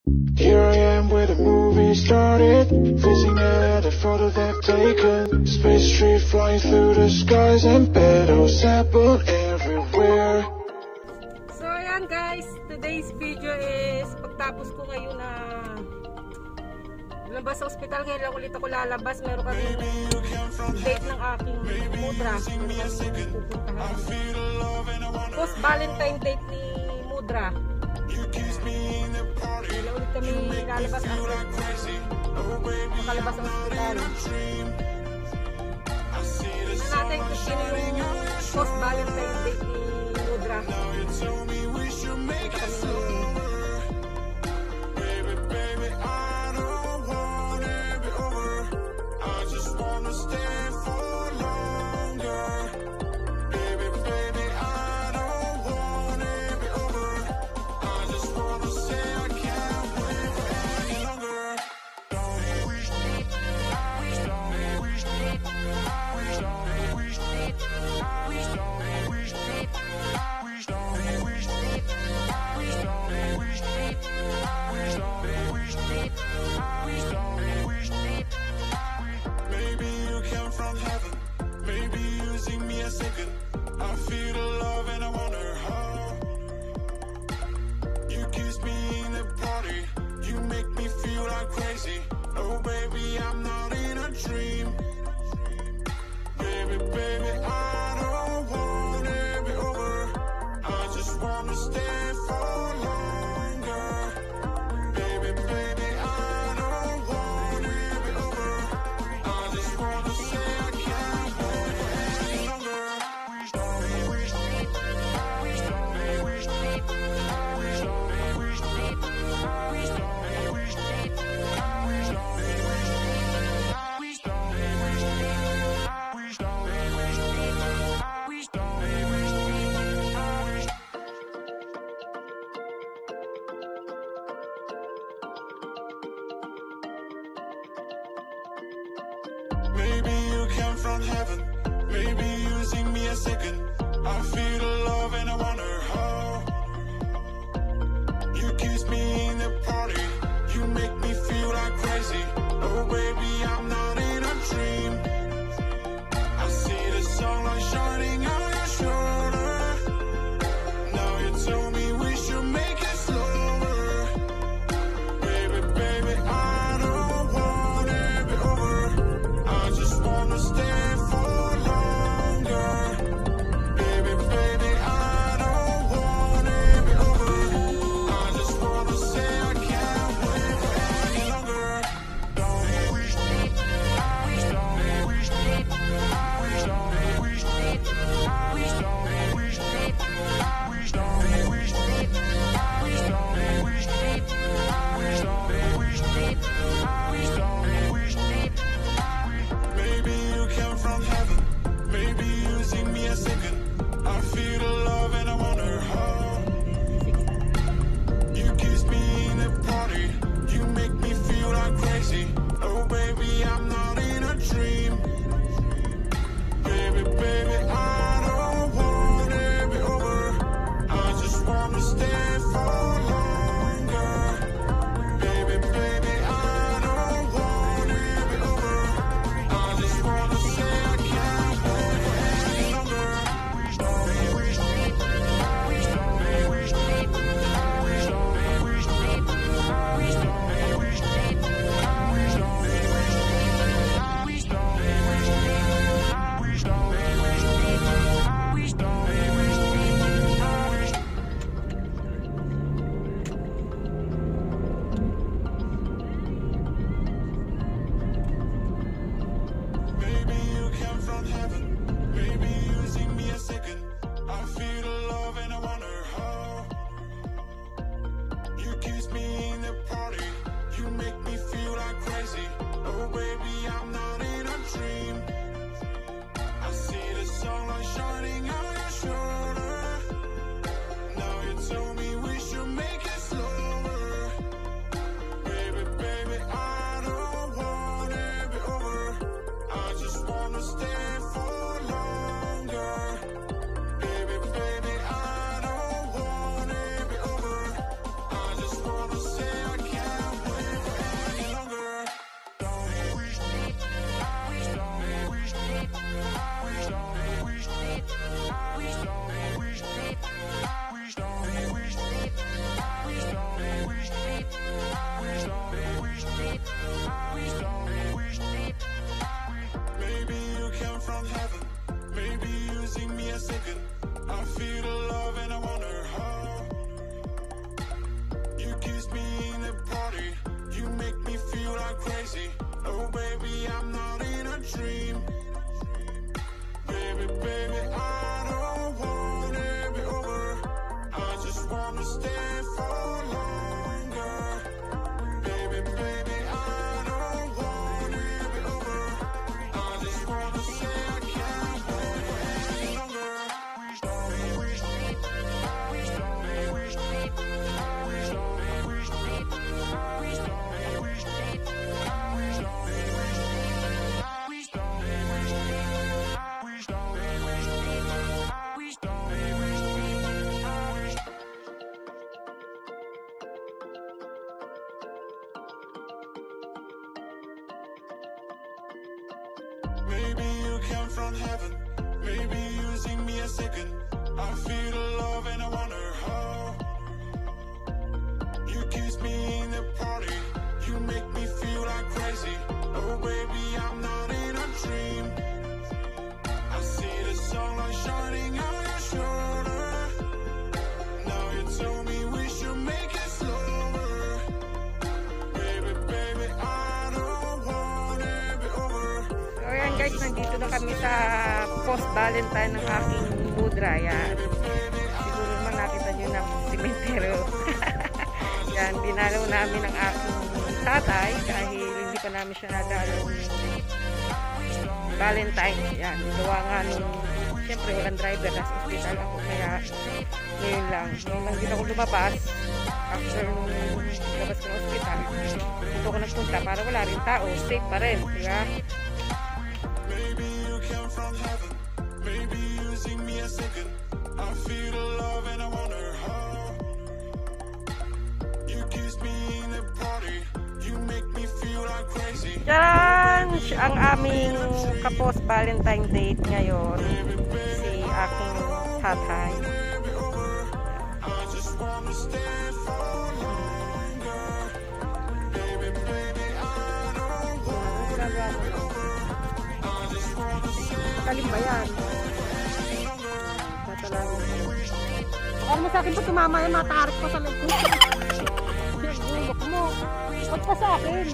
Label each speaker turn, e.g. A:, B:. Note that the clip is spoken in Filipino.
A: Here I am where the movie started, facing at a photo they've taken. Space tree flying through the skies and petals apple everywhere.
B: So ayan guys, today's video is pagtapos ko ngayon na labas sa ospital. Ngayon lang ulit ako lalabas. Meron kami date ng aking mudra. Meron kami pupuntahan. Post Valentine date ni mudra. Ngayon ulit kami lalabas after makalabas sa ospital. Tignan natin kung sino yung post Valentine date ni mudra.
C: I feel the love and I wonder how. You kiss me in the party, you make me feel like crazy. Oh baby, I'm not in a dream. Baby, baby, I don't want it be over. I just wanna stay for longer. Baby, baby, I don't want it be over. I just wanna say I can't wait any longer. Maybe you came from heaven, maybe you sing me a second. I feel the love and I wonder how. You kiss me in the party, you make me feel like crazy. Oh baby, I'm not in a dream. I see the sunlight shining on your shoulder. Now you tell me we should make it slower. Baby, baby, I don't want it be over. I just wanna stay for longer. Baby, baby, I don't Maybe using me a second. I feel the love and I wonder how. You kiss me in the party. You make me feel like crazy. Oh baby, I'm not in a dream. I see the sunlight shining on your shoulder. Now you tell me we should make it slower. Baby, baby, I don't want it be over.
B: So ayan guys, nandito na kami sa post-Valentine ng aking Mudra. Yan. Siguro naman nakita nyo ng simentero. Yan, dinalaw namin ang aking tatay dahil hindi pa namin siya nadalaw Valentine. Yan, gawa nga nung siyempre walang driver, nasa hospital ako, kaya ngayon lang din ako lumabas after nung labas ng hospital. Dito ko nagpunta para wala rin tao, safe pa rin, diba?
C: Maybe you came from heaven. Maybe using me a second. I feel the love and I wonder how. You kiss me in the party. You make me feel like crazy.
B: Tcharan! Ang aming kapos Valentine date ngayon, si aking tatay.
C: I just wanna stay for longer. Baby, baby, I don't want I just wanna stay
B: Kalim ba yan? Ano mo sa akin pa tumama yan, matarik pa sa leg ko. Gulok mo. Huwag pa sa akin.